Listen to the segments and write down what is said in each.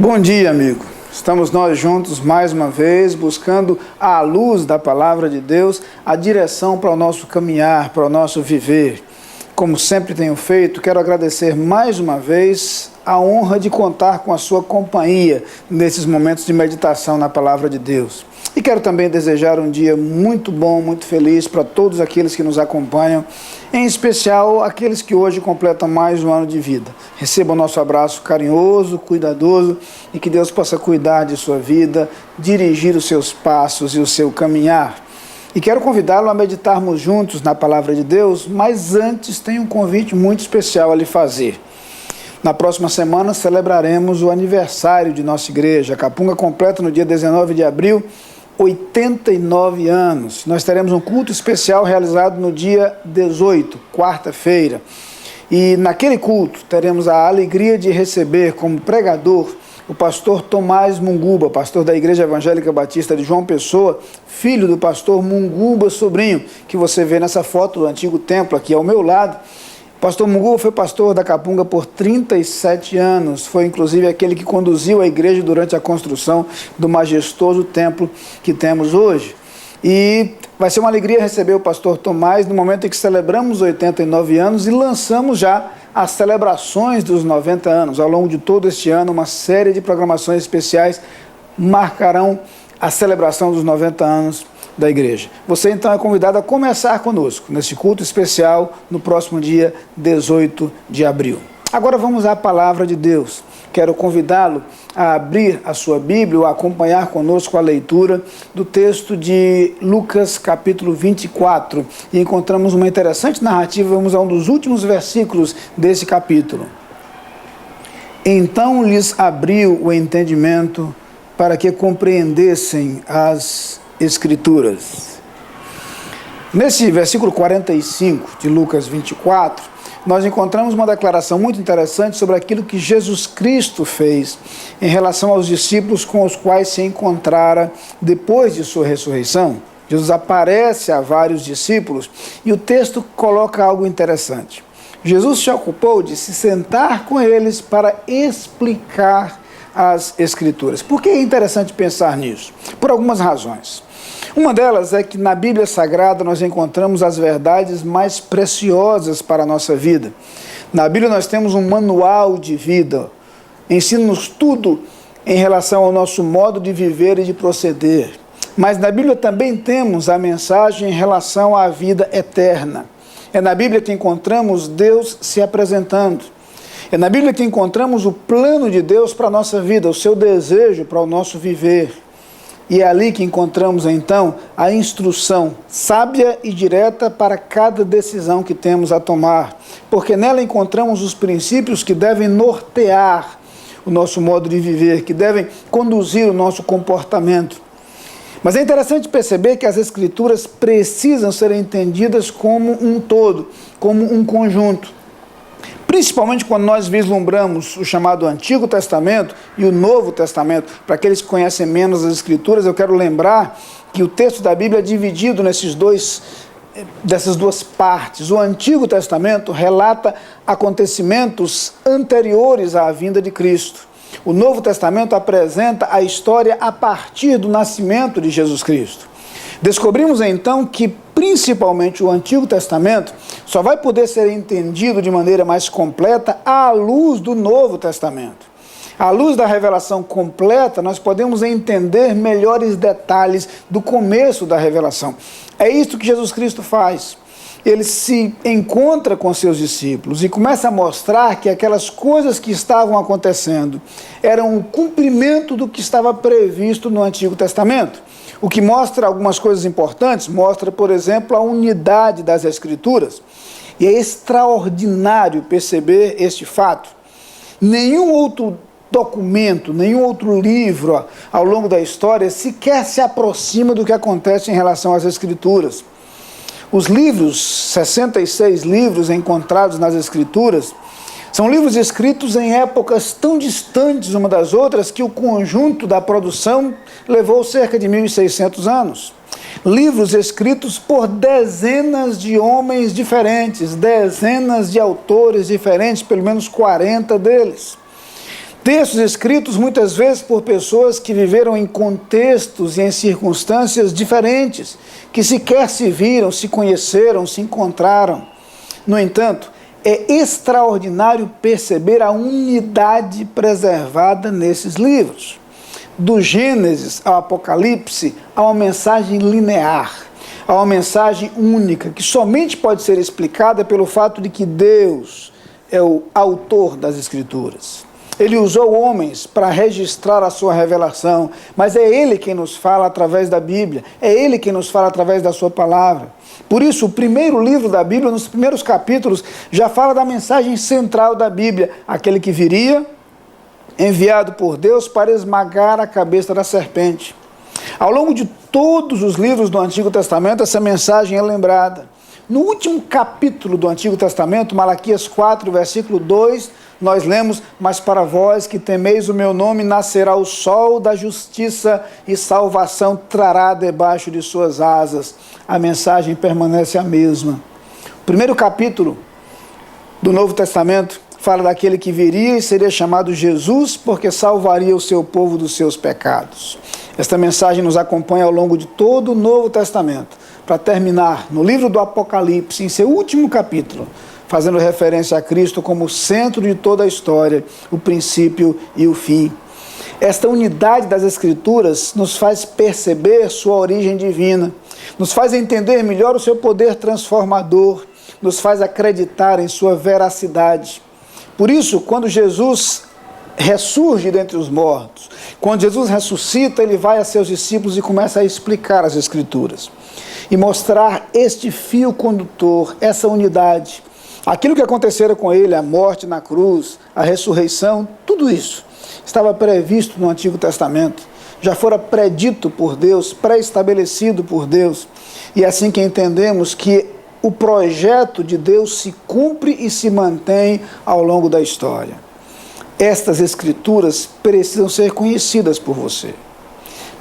Bom dia, amigo. Estamos nós juntos mais uma vez, buscando à luz da palavra de Deus a direção para o nosso caminhar, para o nosso viver. Como sempre tenho feito, quero agradecer mais uma vez a honra de contar com a sua companhia nesses momentos de meditação na palavra de Deus. E quero também desejar um dia muito bom, muito feliz para todos aqueles que nos acompanham, em especial aqueles que hoje completam mais um ano de vida. Receba o nosso abraço carinhoso, cuidadoso e que Deus possa cuidar de sua vida, dirigir os seus passos e o seu caminhar. E quero convidá-lo a meditarmos juntos na palavra de Deus, mas antes tenho um convite muito especial a lhe fazer. Na próxima semana celebraremos o aniversário de nossa igreja. A Capunga completa no dia 19 de abril 89 anos. Nós teremos um culto especial realizado no dia 18, quarta-feira. E naquele culto teremos a alegria de receber como pregador o pastor Tomás Munguba, pastor da Igreja Evangélica Batista de João Pessoa, filho do pastor Munguba Sobrinho, que você vê nessa foto do antigo templo aqui ao meu lado. Pastor Munguba foi pastor da Capunga por 37 anos, foi inclusive aquele que conduziu a igreja durante a construção do majestoso templo que temos hoje. E vai ser uma alegria receber o pastor Tomás no momento em que celebramos 89 anos e lançamos já as celebrações dos 90 anos. Ao longo de todo este ano, uma série de programações especiais marcarão a celebração dos 90 anos da igreja. Você então é convidado a começar conosco nesse culto especial no próximo dia 18 de abril. Agora vamos à palavra de Deus. Quero convidá-lo a abrir a sua Bíblia ou a acompanhar conosco a leitura do texto de Lucas capítulo 24. E encontramos uma interessante narrativa, vamos a um dos últimos versículos desse capítulo. Então lhes abriu o entendimento para que compreendessem as Escrituras. Nesse versículo 45 de Lucas 24, nós encontramos uma declaração muito interessante sobre aquilo que Jesus Cristo fez em relação aos discípulos com os quais se encontrara depois de sua ressurreição. Jesus aparece a vários discípulos e o texto coloca algo interessante. Jesus se ocupou de se sentar com eles para explicar as Escrituras. Por que é interessante pensar nisso? Por algumas razões. Uma delas é que na Bíblia Sagrada nós encontramos as verdades mais preciosas para a nossa vida. Na Bíblia nós temos um manual de vida, ensina-nos tudo em relação ao nosso modo de viver e de proceder. Mas na Bíblia também temos a mensagem em relação à vida eterna. É na Bíblia que encontramos Deus se apresentando. É na Bíblia que encontramos o plano de Deus para a nossa vida, o seu desejo para o nosso viver. E é ali que encontramos, então, a instrução sábia e direta para cada decisão que temos a tomar. Porque nela encontramos os princípios que devem nortear o nosso modo de viver, que devem conduzir o nosso comportamento. Mas é interessante perceber que as Escrituras precisam ser entendidas como um todo, como um conjunto. Principalmente quando nós vislumbramos o chamado Antigo Testamento e o Novo Testamento. Para aqueles que conhecem menos as Escrituras, eu quero lembrar que o texto da Bíblia é dividido dessas duas partes. O Antigo Testamento relata acontecimentos anteriores à vinda de Cristo. O Novo Testamento apresenta a história a partir do nascimento de Jesus Cristo. Descobrimos então que principalmente o Antigo Testamento só vai poder ser entendido de maneira mais completa à luz do Novo Testamento. À luz da revelação completa, nós podemos entender melhores detalhes do começo da revelação. É isso que Jesus Cristo faz. Ele se encontra com seus discípulos e começa a mostrar que aquelas coisas que estavam acontecendo eram o cumprimento do que estava previsto no Antigo Testamento. O que mostra algumas coisas importantes, mostra, por exemplo, a unidade das Escrituras. E é extraordinário perceber este fato. Nenhum outro documento, nenhum outro livro ao longo da história sequer se aproxima do que acontece em relação às Escrituras. Os livros, 66 livros encontrados nas Escrituras, são livros escritos em épocas tão distantes uma das outras que o conjunto da produção levou cerca de 1.600 anos. Livros escritos por dezenas de homens diferentes, dezenas de autores diferentes, pelo menos 40 deles. Textos escritos muitas vezes por pessoas que viveram em contextos e em circunstâncias diferentes, que sequer se viram, se conheceram, se encontraram. No entanto, é extraordinário perceber a unidade preservada nesses livros. Do Gênesis ao Apocalipse, há uma mensagem linear, há uma mensagem única, que somente pode ser explicada pelo fato de que Deus é o autor das Escrituras. Ele usou homens para registrar a sua revelação, mas é Ele quem nos fala através da Bíblia, é Ele quem nos fala através da sua palavra. Por isso, o primeiro livro da Bíblia, nos primeiros capítulos, já fala da mensagem central da Bíblia, aquele que viria, enviado por Deus para esmagar a cabeça da serpente. Ao longo de todos os livros do Antigo Testamento, essa mensagem é lembrada. No último capítulo do Antigo Testamento, Malaquias 4, versículo 2, nós lemos: mas para vós que temeis o meu nome, nascerá o sol da justiça e salvação trará debaixo de suas asas. A mensagem permanece a mesma. O primeiro capítulo do Novo Testamento fala daquele que viria e seria chamado Jesus, porque salvaria o seu povo dos seus pecados. Esta mensagem nos acompanha ao longo de todo o Novo Testamento, para terminar no livro do Apocalipse, em seu último capítulo, fazendo referência a Cristo como o centro de toda a história, o princípio e o fim. Esta unidade das Escrituras nos faz perceber sua origem divina, nos faz entender melhor o seu poder transformador, nos faz acreditar em sua veracidade. Por isso, quando Jesus ressurge dentre os mortos, quando Jesus ressuscita, ele vai a seus discípulos e começa a explicar as Escrituras e mostrar este fio condutor, essa unidade. Aquilo que acontecera com ele, a morte na cruz, a ressurreição, tudo isso estava previsto no Antigo Testamento, já fora predito por Deus, pré-estabelecido por Deus. E é assim que entendemos que o projeto de Deus se cumpre e se mantém ao longo da história. Estas Escrituras precisam ser conhecidas por você,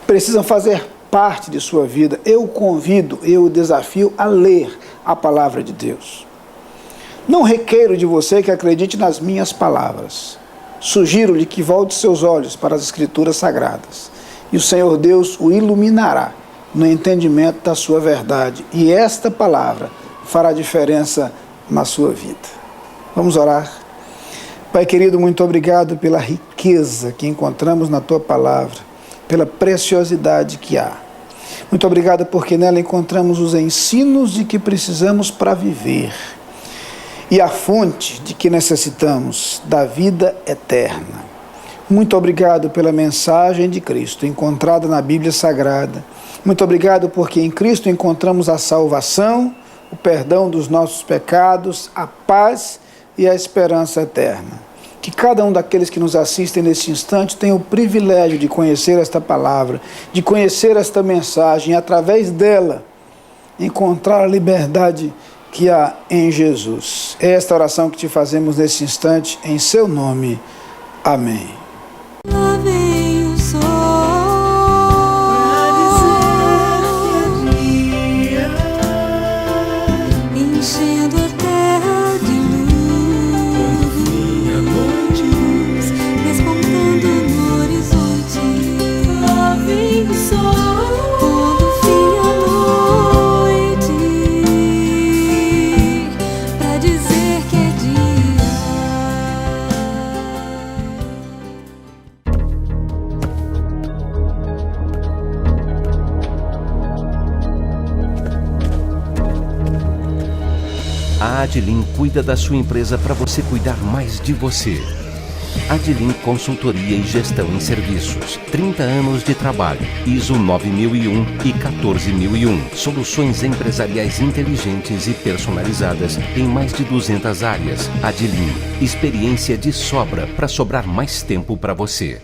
precisam fazer parte de sua vida. Eu o convido, eu o desafio a ler a palavra de Deus. Não requeiro de você que acredite nas minhas palavras. Sugiro-lhe que volte seus olhos para as Escrituras Sagradas, e o Senhor Deus o iluminará no entendimento da sua verdade, e esta palavra fará diferença na sua vida. Vamos orar. Pai querido, muito obrigado pela riqueza que encontramos na Tua palavra, pela preciosidade que há. Muito obrigado porque nela encontramos os ensinos de que precisamos para viver e a fonte de que necessitamos da vida eterna. Muito obrigado pela mensagem de Cristo encontrada na Bíblia Sagrada. Muito obrigado porque em Cristo encontramos a salvação, o perdão dos nossos pecados, a paz e a esperança eterna. Que cada um daqueles que nos assistem nesse instante tenha o privilégio de conhecer esta palavra, de conhecer esta mensagem, e através dela encontrar a liberdade que há em Jesus. É esta oração que te fazemos nesse instante, em seu nome. Amém. Lá vem o sol pra dizer que é dia, enchendo a terra de luz, a noite despontando no horizonte. Lá vem o sol quando fim a noite, pra dizer que é dia. A Adlin cuida da sua empresa para você cuidar mais de você. Adlin Consultoria e Gestão em Serviços. 30 anos de trabalho. ISO 9001 e 14001. Soluções empresariais inteligentes e personalizadas em mais de 200 áreas. Adlin. Experiência de sobra para sobrar mais tempo para você.